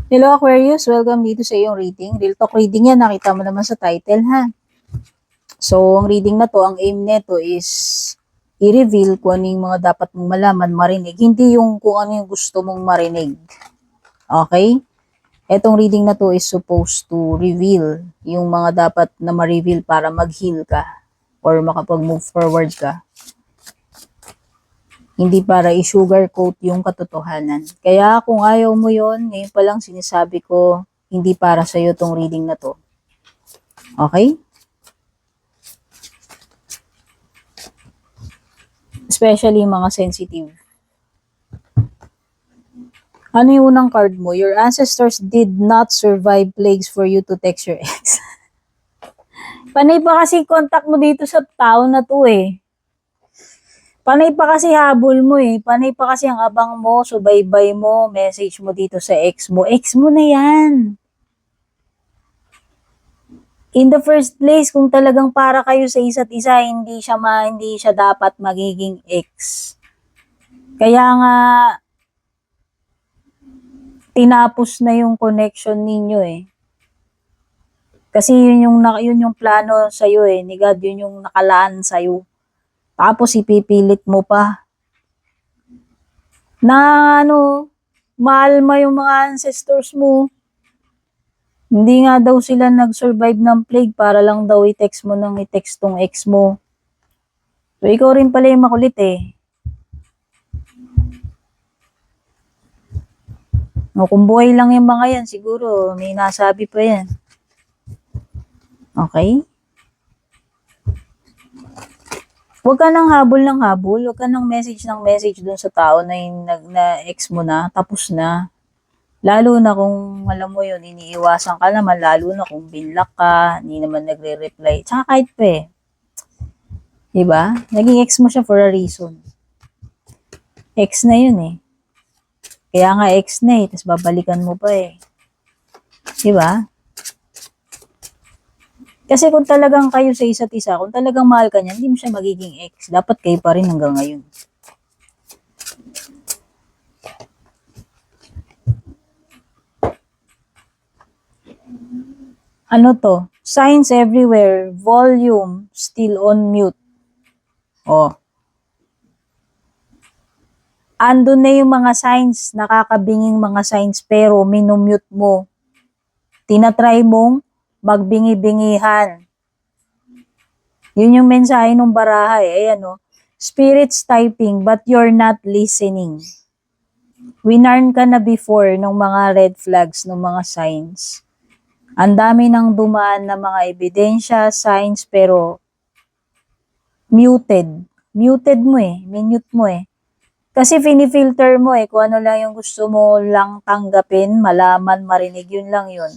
Hello Aquarius, welcome dito sa iyong reading. Real talk reading yan, nakita mo naman sa title ha. So, ang reading na to, ang aim nito is i-reveal kung ano yung mga dapat mong malaman, marinig. Hindi yung kung ano yung gusto mong marinig. Okay? Etong reading na to is supposed to reveal yung mga dapat na ma-reveal para mag-heal ka or makapag-move forward ka. Hindi para i-sugarcoat yung katotohanan. Kaya kung ayaw mo yon, ngayon pa lang sinasabi ko, hindi para sa'yo tong reading na to. Okay? Especially mga sensitive. Ano yung unang card mo? Your ancestors did not survive plagues for you to text your ex. Panay pa kasi contact mo dito sa tao na to eh. Panay pa kasi habol mo eh. Panay pa kasi ang abang mo, subaybay mo, message mo dito sa ex mo. Ex mo na yan. In the first place, kung talagang para kayo sa isa't isa, hindi siya dapat magiging ex. Kaya nga, tinapos na yung connection ninyo eh. Kasi yun yung plano sa'yo eh, ni God, yun yung nakalaan sa'yo. Tapos ipipilit mo pa na mahal mo yung mga ancestors mo. Hindi nga daw sila nag-survive ng plague para lang daw i-text mo nang i-text tong ex mo. So ikaw rin pala yung makulit eh. O, kung buhay lang yung mga yan, siguro may nasabi pa yan. Okay? Huwag ka nang habol ng habol. Huwag ka nang message ng message dun sa tao na yung na-ex mo na. Tapos na. Lalo na kung alam mo yun, iniiwasan ka naman. Lalo na kung binlock ka, hindi naman nagre-reply. Tsaka kahit pa eh. Diba? Naging ex mo siya for a reason. Ex na yun eh. Kaya nga ex na eh. Tapos babalikan mo pa eh. Diba? Kasi kung talagang kayo sa isa't isa, kung talagang mahal ka niya, hindi mo siya magiging ex. Dapat kayo pa rin hanggang ngayon. Ano to? Signs everywhere. Volume still on mute. Oh. Andun na yung mga signs, nakakabinging mga signs, pero minumute mo. Tinatry mong magbingi-bingihan. Yun yung mensahe ng baraha eh. Ayan o. Spirits typing but you're not listening. Winarn ka na before ng mga red flags, ng mga signs. Ang dami nang dumaan na mga ebidensya, signs, pero muted. Muted mo eh. Minute mo eh. Kasi finifilter mo eh. Kung ano lang yung gusto mo lang tanggapin, malaman, marinig, yun lang yun.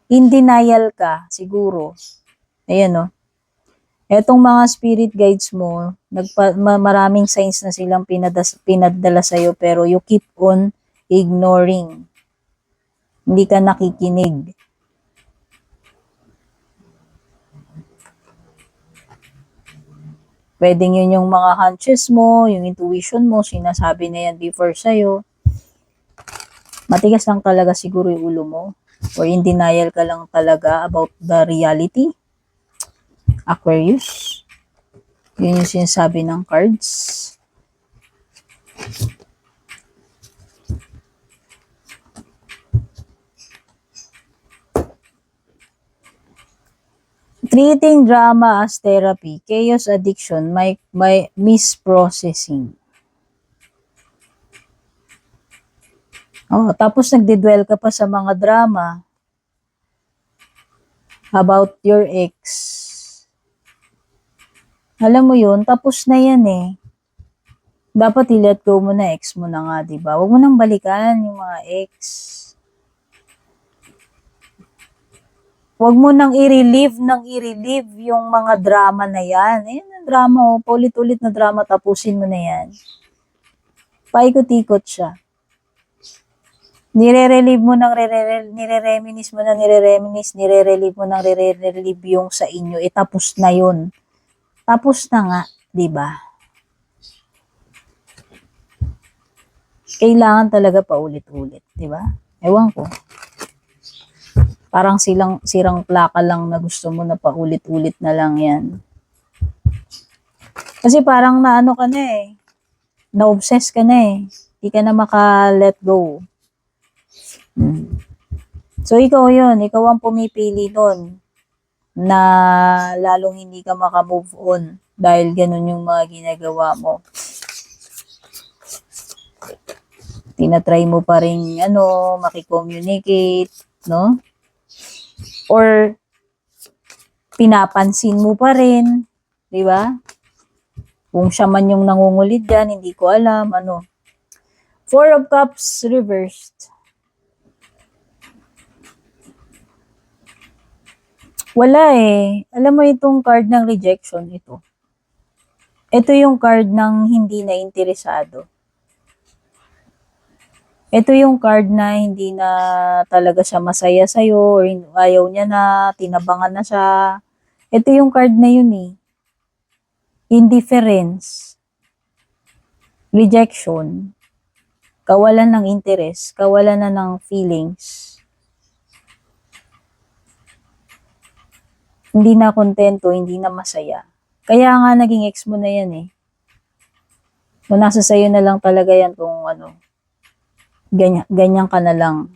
In denial ka, siguro. Ayan o. Etong mga spirit guides mo, maraming signs na silang pinadala sa'yo, pero you keep on ignoring. Hindi ka nakikinig. Pwedeng yun yung mga hunches mo, yung intuition mo, sinasabi na yan before sa'yo. Matigas lang talaga siguro yung ulo mo. Or in denial ka lang talaga about the reality. Aquarius. Yun yung sinasabi ng cards. Treating drama as therapy, chaos addiction, my misprocessing. Oh, tapos nagdedwell ka pa sa mga drama about your ex. Alam mo yun, tapos na yan eh. Dapat i-let go mo na, ex mo na nga, diba? Huwag mo nang balikan yung mga ex. Huwag mo nang i-relieve yung mga drama na yan. Ayan ang drama, oh. Paulit-ulit na drama, tapusin mo na yan. Paikot-ikot siya. Nire-relieve mo nang nire-reminis mo nang nire-relieve mo nang nire-relieve yung sa inyo. Tapos na yun. Tapos na nga, diba? Kailangan talaga paulit-ulit, diba? Ewan ko. Parang sirang plaka lang na gusto mo na paulit-ulit na lang yan. Kasi parang naano ka na eh. Na-obsess ka na eh. Hindi ka na maka-let go. So, ikaw yun. Ikaw ang pumipili nun na lalong hindi ka maka-move on dahil ganun yung mga ginagawa mo. Tinatry mo pa rin, makicommunicate, no? Or, pinapansin mo pa rin, di ba? Kung siya man yung nangungulit dyan, hindi ko alam, Four of Cups reversed. Wala eh. Alam mo itong card ng rejection, ito. Ito yung card ng hindi na interesado. Ito yung card na hindi na talaga siya masaya sa'yo or ayaw niya na, tinabangan na siya. Ito yung card na yun eh. Indifference. Rejection. Kawalan ng interest. Kawalan na ng feelings. Hindi na kontento, hindi na masaya. Kaya nga naging ex mo na yan eh. Kung nasa sayo na lang talaga yan kung ganyan ka na lang.